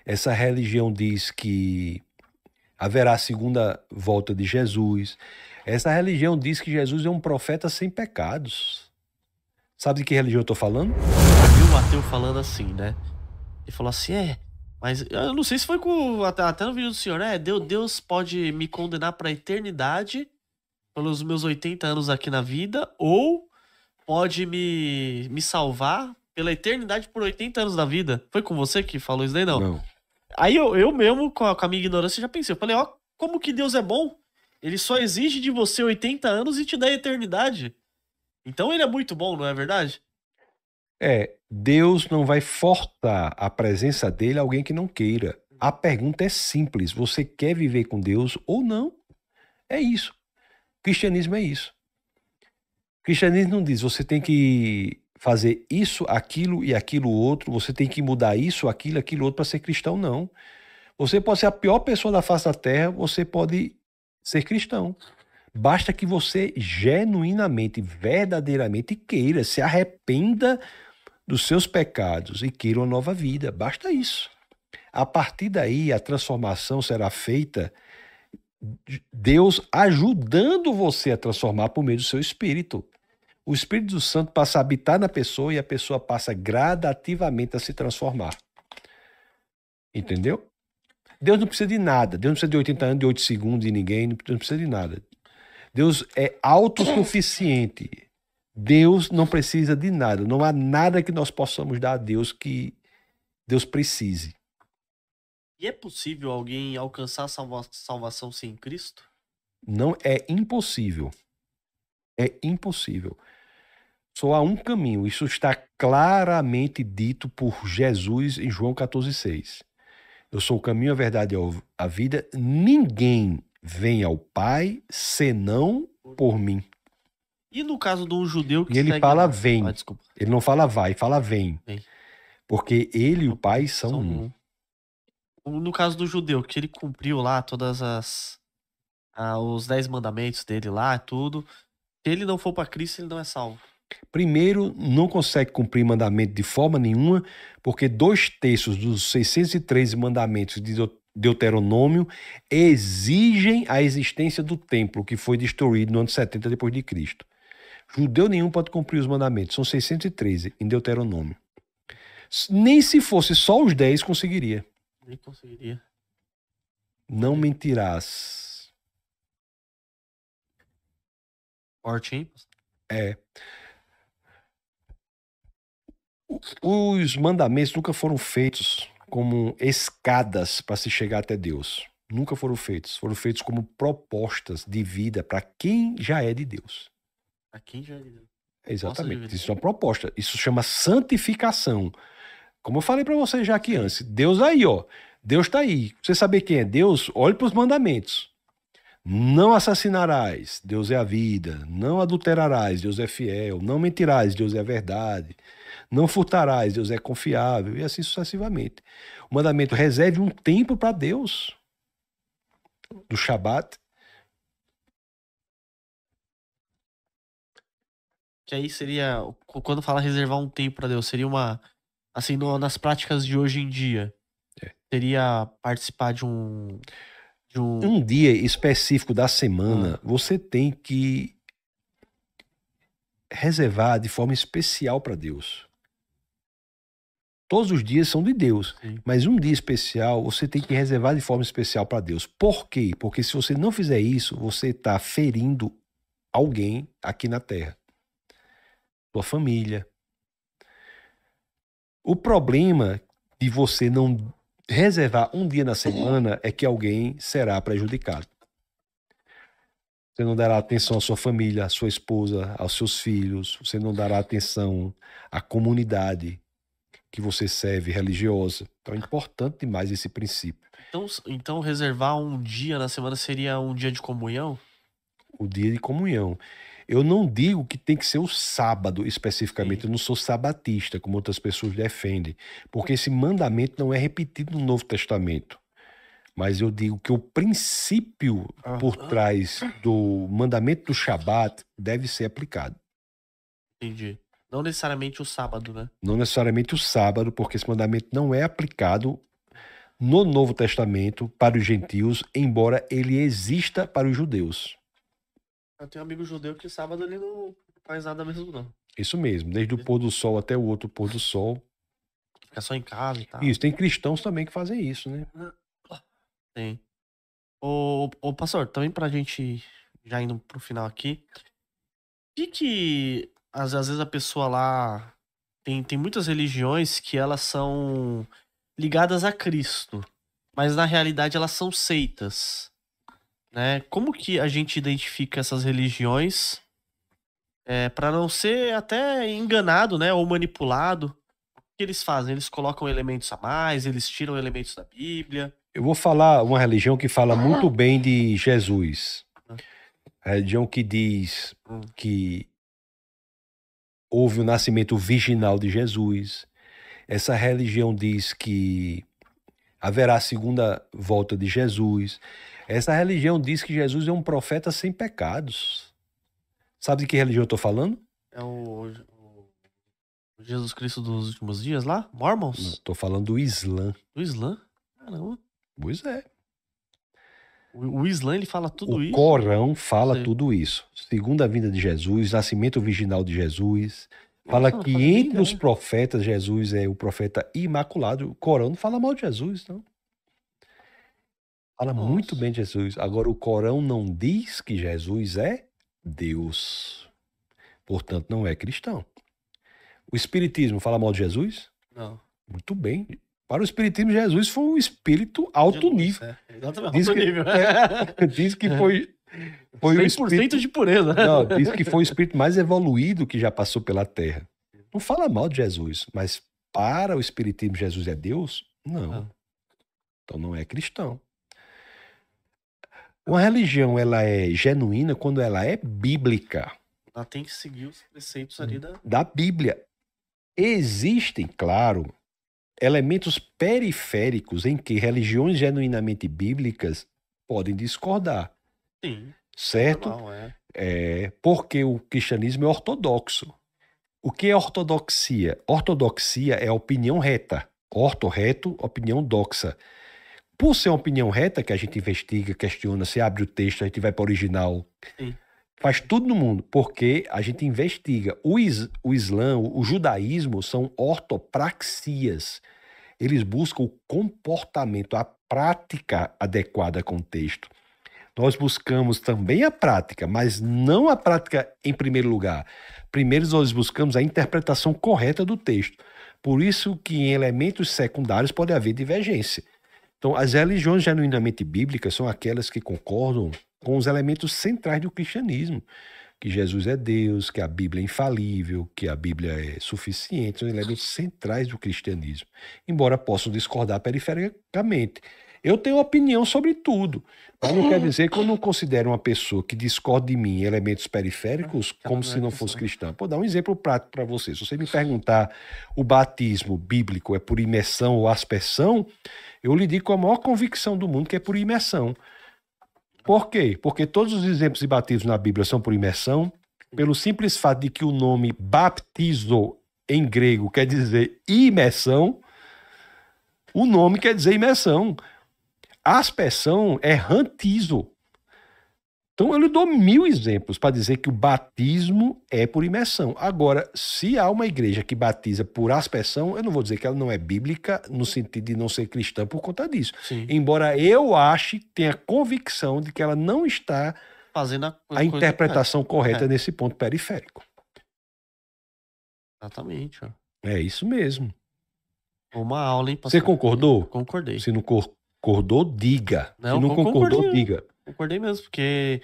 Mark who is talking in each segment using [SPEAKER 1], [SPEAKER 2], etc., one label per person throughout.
[SPEAKER 1] Essa religião diz que haverá a segunda volta de Jesus. Essa religião diz que Jesus é um profeta sem pecados. Sabe de que religião eu tô falando?
[SPEAKER 2] Vi um ateu falando assim, né? Ele falou assim, mas eu não sei se foi até no vídeo do senhor, né? Deus pode me condenar pra eternidade pelos meus 80 anos aqui na vida, ou pode me salvar pela eternidade por 80 anos da vida. Foi com você que falou isso daí, não?
[SPEAKER 1] Não.
[SPEAKER 2] Aí eu mesmo, com a minha ignorância, já pensei. Eu falei, ó, como que Deus é bom? Ele só exige de você 80 anos e te dá a eternidade. Então ele é muito bom, não é verdade?
[SPEAKER 1] Deus não vai forçar a presença dele a alguém que não queira. A pergunta é simples: você quer viver com Deus ou não? É isso. Cristianismo é isso. Cristianismo não diz você tem que fazer isso, aquilo e aquilo outro, você tem que mudar isso, aquilo outro para ser cristão, não. Você pode ser a pior pessoa da face da terra, você pode ser cristão. Basta que você genuinamente, verdadeiramente queira, se arrependa dos seus pecados e queira uma nova vida. Basta isso. A partir daí, a transformação será feita Deus ajudando você a transformar por meio do seu espírito. O Espírito Santo passa a habitar na pessoa e a pessoa passa gradativamente a se transformar. Entendeu? Deus não precisa de nada. Deus não precisa de 80 anos, de 8 segundos, de ninguém. Não precisa de nada. Deus é autossuficiente. Deus não precisa de nada. Não há nada que nós possamos dar a Deus que Deus precise.
[SPEAKER 2] E é possível alguém alcançar a salvação sem Cristo?
[SPEAKER 1] Não é impossível. É impossível. Só há um caminho. Isso está claramente dito por Jesus em João 14,6. Eu sou o caminho, a verdade e a vida. Ninguém vem ao Pai senão por mim.
[SPEAKER 2] E no caso de um judeu que
[SPEAKER 1] E ele
[SPEAKER 2] segue
[SPEAKER 1] fala vem.
[SPEAKER 2] desculpa.
[SPEAKER 1] Ele não fala vai, fala vem.
[SPEAKER 2] Vem.
[SPEAKER 1] Porque ele e o Pai são um.
[SPEAKER 2] No caso do judeu, que ele cumpriu lá todas os 10 mandamentos dele lá, tudo. Se ele não for para Cristo, ele não é salvo.
[SPEAKER 1] Primeiro, não consegue cumprir mandamento de forma nenhuma, porque 2/3 dos 613 mandamentos de Deuteronômio exigem a existência do templo, que foi destruído no ano 70 depois de Cristo. Judeu nenhum pode cumprir os mandamentos, são 613 em Deuteronômio. Nem se fosse só os 10 conseguiria.
[SPEAKER 2] Nem conseguiria.
[SPEAKER 1] Não mentirás.
[SPEAKER 2] Forte, hein?
[SPEAKER 1] Os mandamentos nunca foram feitos como escadas para se chegar até Deus. Nunca foram feitos. Foram feitos como propostas de vida para quem já é de Deus.
[SPEAKER 2] Para quem já é de Deus.
[SPEAKER 1] Exatamente. Isso é uma proposta. Isso chama santificação. Como eu falei para você já aqui antes, Deus aí, ó. Deus está aí. Você saber quem é Deus, olhe para os mandamentos. Não assassinarás, Deus é a vida. Não adulterarás, Deus é fiel. Não mentirás, Deus é a verdade. Não furtarás, Deus é confiável. E assim sucessivamente. O mandamento reserve um tempo para Deus. Do Shabat.
[SPEAKER 2] Que aí seria, quando fala reservar um tempo para Deus, seria uma, assim, nas práticas de hoje em dia, seria participar de um
[SPEAKER 1] dia específico da semana, você tem que reservar de forma especial para Deus. Todos os dias são de Deus, mas um dia especial você tem que reservar de forma especial para Deus. Por quê? Porque se você não fizer isso, você está ferindo alguém aqui na Terra. Sua família. O problema de você não reservar um dia na semana é que alguém será prejudicado. Você não dará atenção à sua família, à sua esposa, aos seus filhos. Você não dará atenção à comunidade que você serve, religiosa. Então é importante demais esse princípio.
[SPEAKER 2] Então reservar um dia na semana seria um dia de comunhão?
[SPEAKER 1] O dia de comunhão. Eu não digo que tem que ser o sábado especificamente. Eu não sou sabatista, como outras pessoas defendem. Porque esse mandamento não é repetido no Novo Testamento. Mas eu digo que o princípio por trás do mandamento do Shabat deve ser aplicado.
[SPEAKER 2] Entendi. Não necessariamente o sábado, né?
[SPEAKER 1] Não necessariamente o sábado, porque esse mandamento não é aplicado no Novo Testamento para os gentios, embora ele exista para os judeus.
[SPEAKER 2] Eu tenho um amigo judeu que sábado ele não faz nada mesmo, não.
[SPEAKER 1] Isso mesmo, desde o pôr do sol até o outro pôr do sol.
[SPEAKER 2] Fica só em casa e tal.
[SPEAKER 1] Isso, tem cristãos também que fazem isso, né?
[SPEAKER 2] Tem. Ô, pastor, também pra gente já indo pro final aqui, que às vezes a pessoa lá tem muitas religiões que elas são ligadas a Cristo, mas na realidade elas são seitas, né? Como que a gente identifica essas religiões para não ser até enganado, né, ou manipulado? O que eles fazem? Eles colocam elementos a mais, eles tiram elementos da Bíblia.
[SPEAKER 1] Eu vou falar uma religião que fala muito bem de Jesus. A religião que diz que houve o nascimento virginal de Jesus. Essa religião diz que haverá a segunda volta de Jesus. Essa religião diz que Jesus é um profeta sem pecados. Sabe de que religião eu estou falando?
[SPEAKER 2] É o Jesus Cristo dos últimos dias lá? Mormons?
[SPEAKER 1] Estou falando do Islã.
[SPEAKER 2] Do Islã? Caramba.
[SPEAKER 1] Pois é.
[SPEAKER 2] O Islã, ele fala tudo isso?
[SPEAKER 1] O Corão fala tudo isso. Segunda vinda de Jesus, nascimento virginal de Jesus. Fala que entre os profetas, Jesus é o profeta imaculado. O Corão não fala mal de Jesus, não. Fala muito bem de Jesus. Agora, o Corão não diz que Jesus é Deus. Portanto, não é cristão. O Espiritismo fala mal de Jesus?
[SPEAKER 2] Não.
[SPEAKER 1] Muito bem. Para o Espiritismo, Jesus foi um espírito alto nível.
[SPEAKER 2] Exatamente, alto nível.
[SPEAKER 1] Diz que foi o
[SPEAKER 2] 100%
[SPEAKER 1] espírito
[SPEAKER 2] de pureza.
[SPEAKER 1] Não, diz que foi o espírito mais evoluído que já passou pela Terra. Não fala mal de Jesus, mas para o Espiritismo, Jesus é Deus? Não. Então não é cristão. Uma religião, ela é genuína quando ela é bíblica.
[SPEAKER 2] Ela tem que seguir os preceitos ali
[SPEAKER 1] da Bíblia. Existem, claro, elementos periféricos em que religiões genuinamente bíblicas podem discordar.
[SPEAKER 2] Sim.
[SPEAKER 1] Certo?
[SPEAKER 2] Normal,
[SPEAKER 1] porque o cristianismo é ortodoxo. O que é ortodoxia? Ortodoxia é a opinião reta. Orto-reto, opinião doxa. Por ser uma opinião reta, que a gente investiga, questiona, se abre o texto, a gente vai para o original.
[SPEAKER 2] Sim.
[SPEAKER 1] Faz tudo no mundo, porque a gente investiga. O Islã, o judaísmo são ortopraxias. Eles buscam o comportamento, a prática adequada com o texto. Nós buscamos também a prática, mas não a prática em primeiro lugar. Primeiro nós buscamos a interpretação correta do texto. Por isso que em elementos secundários pode haver divergência. Então, as religiões genuinamente bíblicas são aquelas que concordam com os elementos centrais do cristianismo. Que Jesus é Deus, que a Bíblia é infalível, que a Bíblia é suficiente. São elementos centrais do cristianismo. Embora possam discordar perifericamente. Eu tenho opinião sobre tudo. Mas não quer dizer que eu não considero uma pessoa que discorda de mim em elementos periféricos como se não fosse cristã. Vou dar um exemplo prático para você. Se você me perguntar o batismo bíblico é por imersão ou aspersão, eu lhe digo com a maior convicção do mundo que é por imersão. Por quê? Porque todos os exemplos de batismo na Bíblia são por imersão, pelo simples fato de que o nome baptizo em grego quer dizer imersão, o nome quer dizer imersão. Aspersão é rantizo. Então eu lhe dou 1000 exemplos para dizer que o batismo é por imersão. Agora, se há uma igreja que batiza por aspersão, eu não vou dizer que ela não é bíblica no sentido de não ser cristã por conta disso.
[SPEAKER 2] Sim.
[SPEAKER 1] Embora eu ache, tenha convicção de que ela não está
[SPEAKER 2] fazendo
[SPEAKER 1] a interpretação correta nesse ponto periférico.
[SPEAKER 2] Exatamente. Ó.
[SPEAKER 1] É isso mesmo.
[SPEAKER 2] Uma aula, hein?
[SPEAKER 1] Você concordou?
[SPEAKER 2] Concordei.
[SPEAKER 1] Se não concordou, diga.
[SPEAKER 2] Não,
[SPEAKER 1] se não concordou, diga.
[SPEAKER 2] Concordei mesmo, porque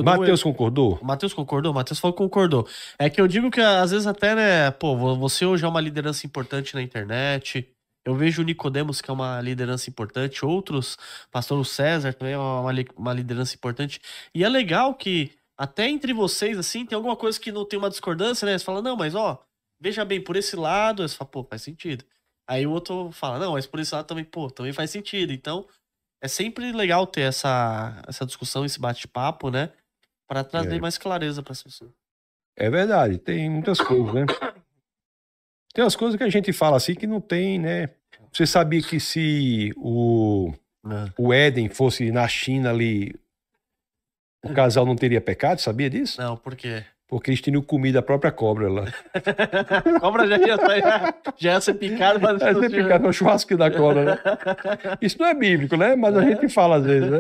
[SPEAKER 1] Matheus concordou?
[SPEAKER 2] O Matheus concordou? O Matheus falou que concordou. É que eu digo que às vezes até, né, pô, você hoje é uma liderança importante na internet. Eu vejo o Nicodemos, que é uma liderança importante, outros, pastor César também é uma liderança importante. E é legal que até entre vocês, assim, tem alguma coisa que não tem uma discordância, né? Você fala, não, mas ó, veja bem, por esse lado, você fala, pô, faz sentido. Aí o outro fala, não, mas por esse lado também, pô, também faz sentido. Então, é sempre legal ter essa discussão, esse bate-papo, né? Para trazer mais clareza para as pessoas.
[SPEAKER 1] É verdade, tem muitas coisas, né? Tem umas coisas que a gente fala assim que não tem, né? Você sabia que se o Éden fosse na China ali, o casal não teria pecado? Sabia disso?
[SPEAKER 2] Não, por quê?
[SPEAKER 1] Porque eles tinham comido a própria cobra lá.
[SPEAKER 2] A cobra já ia ser picada. Mas
[SPEAKER 1] É ser picado no churrasco da cobra, né? Isso não é bíblico, né? Mas a gente fala às vezes, né?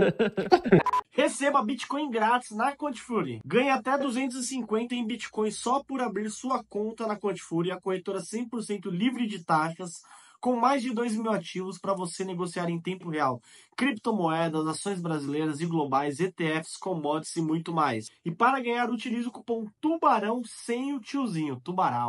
[SPEAKER 3] Receba Bitcoin grátis na Quantifury. Ganhe até 250 em Bitcoin só por abrir sua conta na Quantifury, a corretora 100% livre de taxas, com mais de 2 mil ativos para você negociar em tempo real. Criptomoedas, ações brasileiras e globais, ETFs, commodities e muito mais. E para ganhar, utilize o cupom TUBARão sem o tiozinho, Tubarão.